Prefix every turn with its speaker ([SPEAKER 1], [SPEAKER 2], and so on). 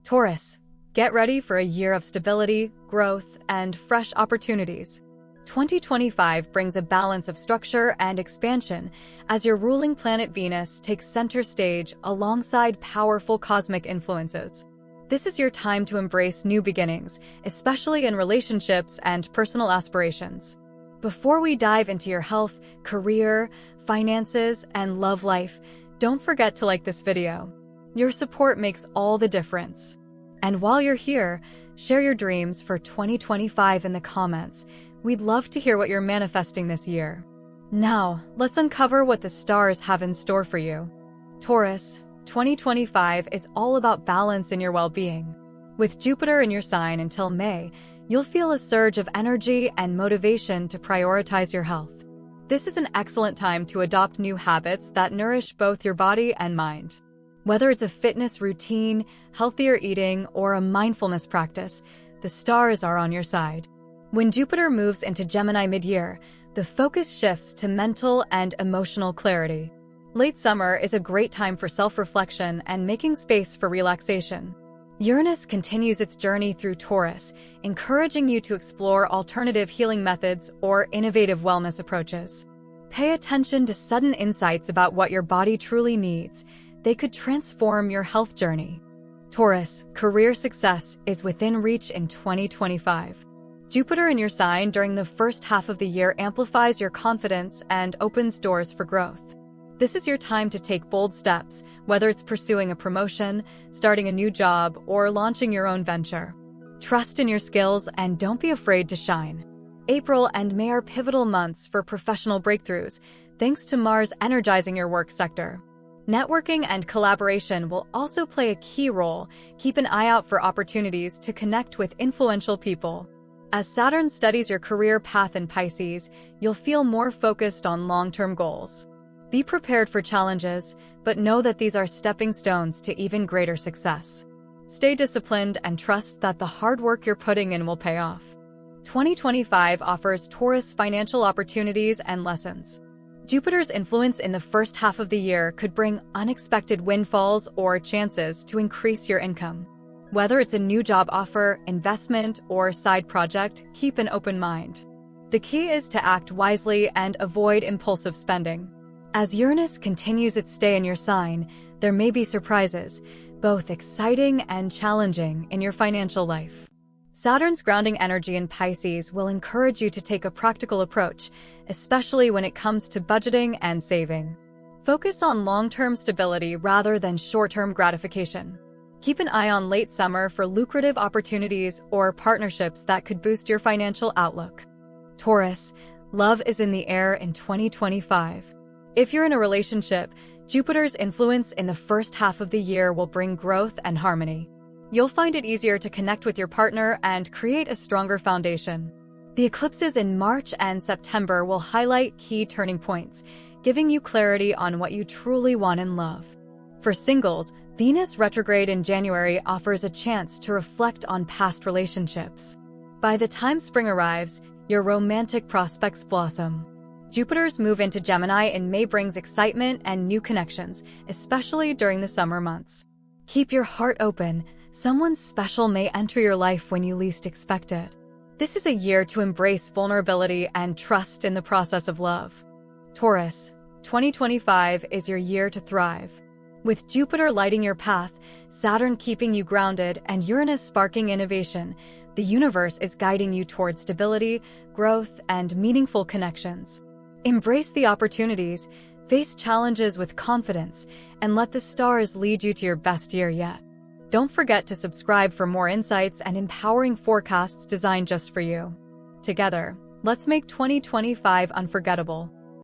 [SPEAKER 1] Taurus, get ready for a year of stability, growth, and fresh opportunities. 2025 brings a balance of structure and expansion as your ruling planet Venus takes center stage alongside powerful cosmic influences. This is your time to embrace new beginnings, especially in relationships and personal aspirations. Before we dive into your health, career, finances, and love life, don't forget to like this video. Your support makes all the difference. And while you're here, share your dreams for 2025 in the comments. We'd love to hear what you're manifesting this year. Now, let's uncover what the stars have in store for you. Taurus, 2025 is all about balance in your well-being. With Jupiter in your sign until May, you'll feel a surge of energy and motivation to prioritize your health. This is an excellent time to adopt new habits that nourish both your body and mind. Whether it's a fitness routine, healthier eating, or a mindfulness practice, the stars are on your side. When Jupiter moves into Gemini mid-year, the focus shifts to mental and emotional clarity. Late summer is a great time for self-reflection and making space for relaxation. Uranus continues its journey through Taurus, encouraging you to explore alternative healing methods or innovative wellness approaches. Pay attention to sudden insights about what your body truly needs. They could transform your health journey. Taurus, career success is within reach in 2025. Jupiter in your sign during the first half of the year amplifies your confidence and opens doors for growth. This is your time to take bold steps, whether it's pursuing a promotion, starting a new job, or launching your own venture. Trust in your skills and don't be afraid to shine. April and May are pivotal months for professional breakthroughs, thanks to Mars energizing your work sector. Networking and collaboration will also play a key role. Keep an eye out for opportunities to connect with influential people. As Saturn studies your career path in Pisces, you'll feel more focused on long-term goals. Be prepared for challenges, but know that these are stepping stones to even greater success. Stay disciplined and trust that the hard work you're putting in will pay off. 2025 offers Taurus financial opportunities and lessons. Jupiter's influence in the first half of the year could bring unexpected windfalls or chances to increase your income. Whether it's a new job offer, investment, or side project, keep an open mind. The key is to act wisely and avoid impulsive spending. As Uranus continues its stay in your sign, there may be surprises, both exciting and challenging, in your financial life. Saturn's grounding energy in Pisces will encourage you to take a practical approach, especially when it comes to budgeting and saving. Focus on long-term stability rather than short-term gratification. Keep an eye on late summer for lucrative opportunities or partnerships that could boost your financial outlook. Taurus, love is in the air in 2025. If you're in a relationship, Jupiter's influence in the first half of the year will bring growth and harmony. You'll find it easier to connect with your partner and create a stronger foundation. The eclipses in March and September will highlight key turning points, giving you clarity on what you truly want in love. For singles, Venus retrograde in January offers a chance to reflect on past relationships. By the time spring arrives, your romantic prospects blossom. Jupiter's move into Gemini in May brings excitement and new connections, especially during the summer months. Keep your heart open. Someone special may enter your life when you least expect it. This is a year to embrace vulnerability and trust in the process of love. Taurus, 2025 is your year to thrive. With Jupiter lighting your path, Saturn keeping you grounded, and Uranus sparking innovation, the universe is guiding you toward stability, growth, and meaningful connections. Embrace the opportunities, face challenges with confidence, and let the stars lead you to your best year yet. Don't forget to subscribe for more insights and empowering forecasts designed just for you. Together, let's make 2025 unforgettable.